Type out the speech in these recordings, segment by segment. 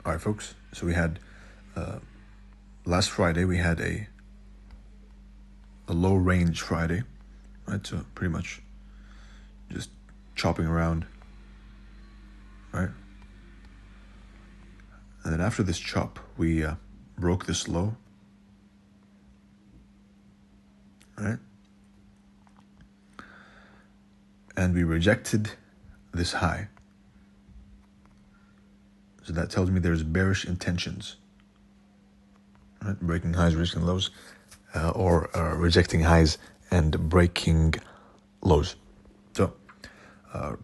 All right, folks. So we had last Friday we had a low range Friday, right? So pretty much just chopping around, right? And then after this chop, we broke this low, right? And we rejected this high. So that tells me there's bearish intentions, right? Breaking highs, rejecting lows, or rejecting highs and breaking lows. So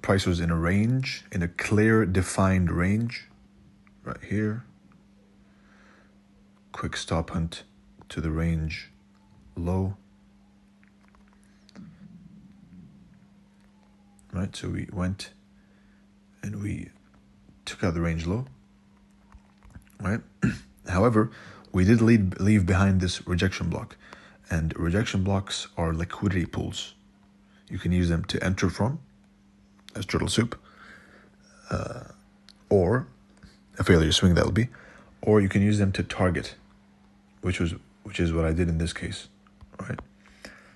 price was in a range, in a clear, defined range, right here. Quick stop hunt to the range low. Right, so we went and we took out the range low, right? However, we did leave behind this rejection block, and rejection blocks are liquidity pools. You can use them to enter from as turtle soup, or a failure swing that'll be, or you can use them to target, which is what I did in this case, right?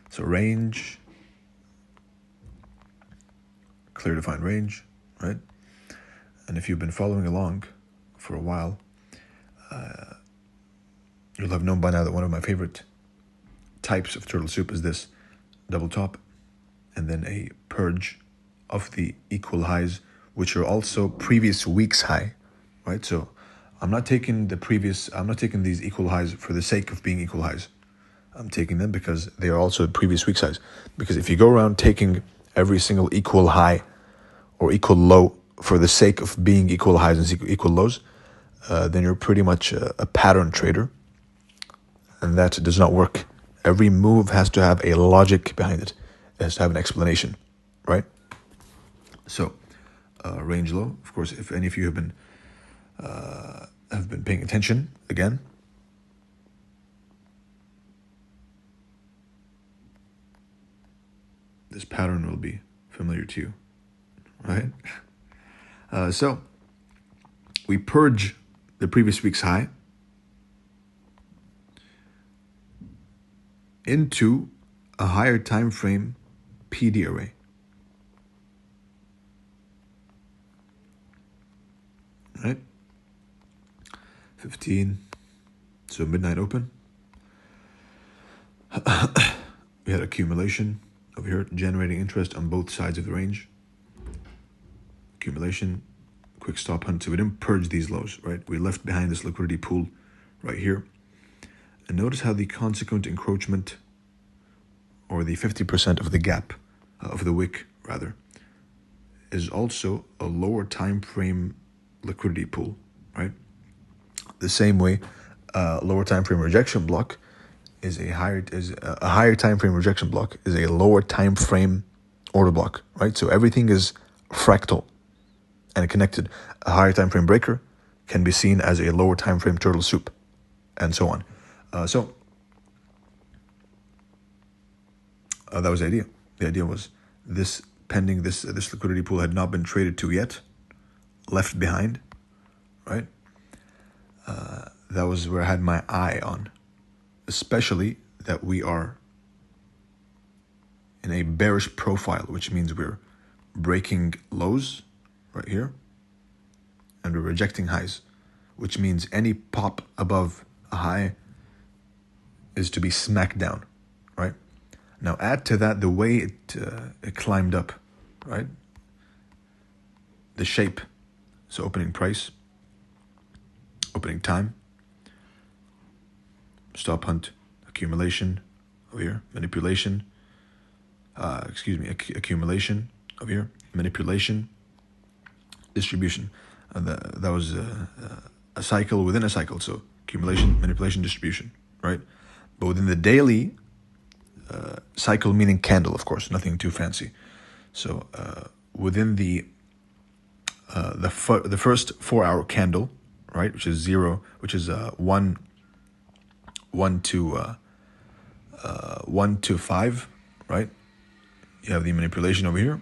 So range, clear defined range, right? And if you've been following along for a while, you'll have known by now that one of my favorite types of turtle soup is this double top and then a purge of the equal highs, which are also previous week's high, right? So I'm not taking these equal highs for the sake of being equal highs. I'm taking them because they are also previous week's highs. Because if you go around taking every single equal high or equal low for the sake of being equal highs and equal lows, then you're pretty much a pattern trader. And that does not work. Every move has to have a logic behind it. It has to have an explanation, right? So, range low. Of course, if any of you have been paying attention, again, this pattern will be familiar to you, right? So, we purge the previous week's high into a higher time frame PD array. Right? 15. So midnight open. We had accumulation over here, generating interest on both sides of the range. Accumulation, quick stop hunt. So we didn't purge these lows, right? We left behind this liquidity pool right here. And notice how the consequent encroachment, or the 50% of the gap, of the wick rather, is also a lower time frame liquidity pool, right? The same way, lower time frame rejection block is a higher time frame rejection block is a lower time frame order block, right? So everything is fractal and connected. A higher time frame breaker can be seen as a lower time frame turtle soup, and so on. So that was the idea. The idea was this liquidity pool had not been traded to yet, left behind, right? That was where I had my eye on, especially that we are in a bearish profile, which means we're breaking lows right here, and we're rejecting highs, which means any pop above a high is to be smacked down, right? Now add to that the way it climbed up, right? The shape, so opening price, opening time, stop hunt, accumulation over here, manipulation, accumulation over here, manipulation, distribution. That was a cycle within a cycle, so accumulation, manipulation, distribution, right? But within the daily cycle, meaning candle, of course, nothing too fancy. So within the first 4 hour candle, right, which is 1 to 5, right? You have the manipulation over here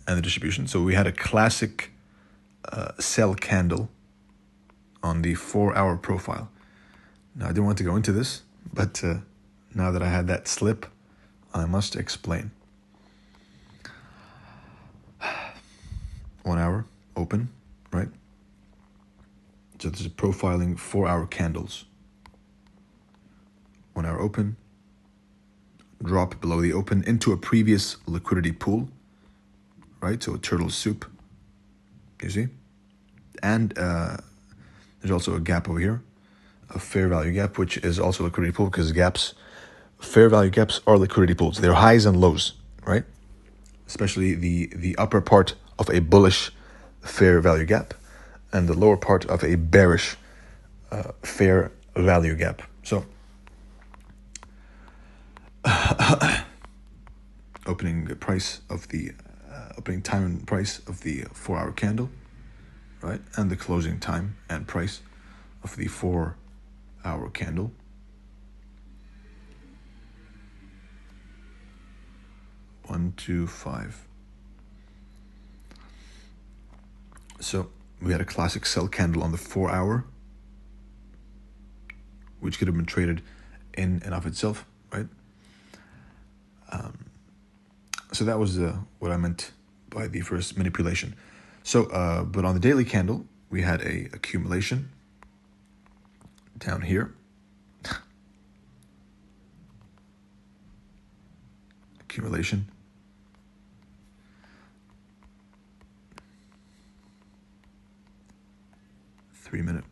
and the distribution. So we had a classic sell candle on the 4-hour profile. Now, I didn't want to go into this, but now that I had that slip, I must explain. 1 hour, open, right? So this is profiling 4-hour candles. 1 hour open, drop below the open into a previous liquidity pool, right? So a turtle soup, you see? And there's also a gap over here, a fair value gap, which is also a liquidity pool because fair value gaps are liquidity pools. They're highs and lows, right? Especially the upper part of a bullish fair value gap and the lower part of a bearish fair value gap. So opening time and price of the 4-hour candle, right? And the closing time and price of the 4-hour candle. One, two, five. So we had a classic sell candle on the 4-hour, which could have been traded in and of itself, right? So that was what I meant by the first manipulation. So, but on the daily candle, we had a accumulation down here. Accumulation. Three-minute,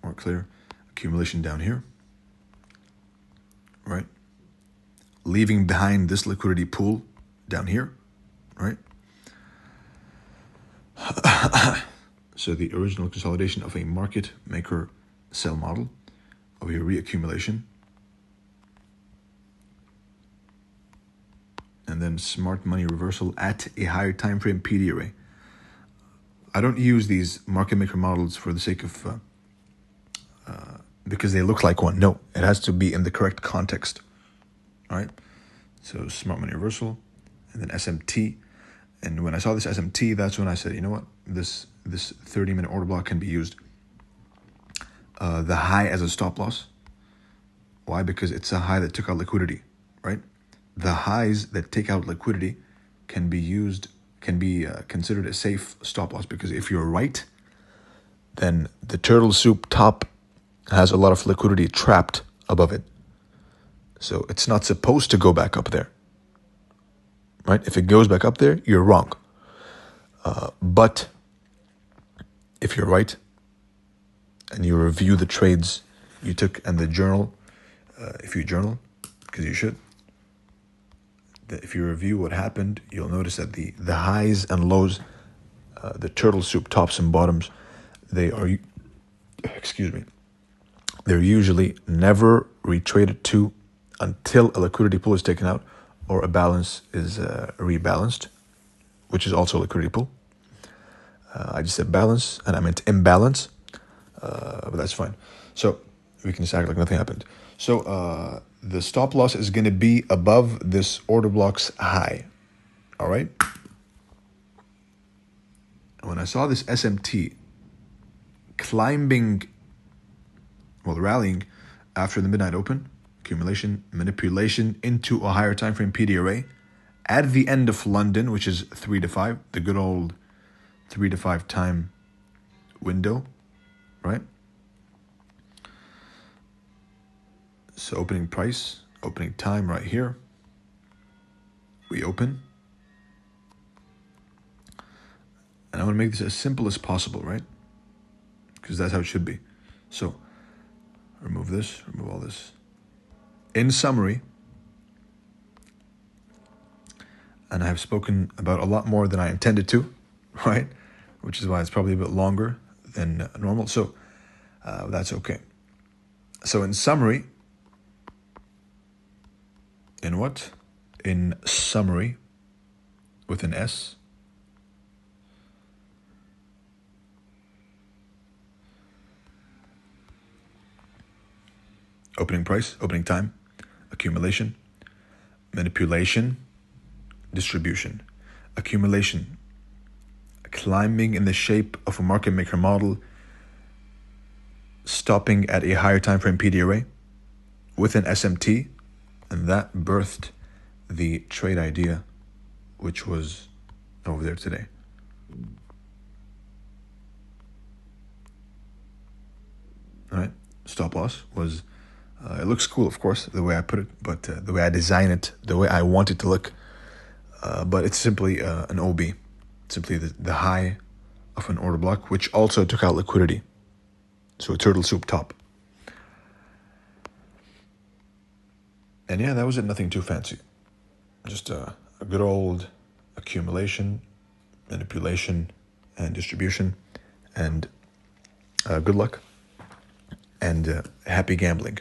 more clear. Accumulation down here, right? Leaving behind this liquidity pool down here, right? So the original consolidation of a market maker sell model, over here reaccumulation, and then smart money reversal at a higher time frame PD array. I don't use these market maker models for the sake of because they look like one. No, it has to be in the correct context. All right. So smart money reversal, and then SMT. And when I saw this SMT, that's when I said, you know what, this 30-minute order block can be used. The high as a stop loss. Why? Because it's a high that took out liquidity, right? The highs that take out liquidity can be considered a safe stop loss, because if you're right, then the turtle soup top has a lot of liquidity trapped above it. So it's not supposed to go back up there, right? If it goes back up there, you're wrong. But if you're right and you review the trades you took and the journal, if you journal, because you should, if you review what happened, you'll notice that the highs and lows, the turtle soup tops and bottoms, they're usually never retraded to until a liquidity pool is taken out or a balance is rebalanced, which is also a liquidity pool. I just said balance and I meant imbalance, but that's fine. So we can just act like nothing happened. So the stop loss is going to be above this order block's high. All right. When I saw this SMT rallying after the midnight open, accumulation, manipulation into a higher time frame PD array at the end of London, which is 3 to 5, the good old 3 to 5 time window, right? So opening price, opening time right here. We open. And I want to make this as simple as possible, right? Because that's how it should be. So remove this, remove all this. In summary, and I have spoken about a lot more than I intended to, right? Which is why it's probably a bit longer than normal. So that's okay. So in summary, in summary, with an S, opening price, opening time, accumulation, manipulation, distribution. Accumulation, climbing in the shape of a market maker model stopping at a higher time frame PD array with an SMT, and that birthed the trade idea, which was over there today. All right, stop loss was, it looks cool, of course, the way I put it, but the way I design it, the way I want it to look, but it's simply an OB, simply the high of an order block, which also took out liquidity. So a turtle soup top. And yeah, that was it, nothing too fancy. Just a good old accumulation, manipulation, and distribution, and good luck, and happy gambling.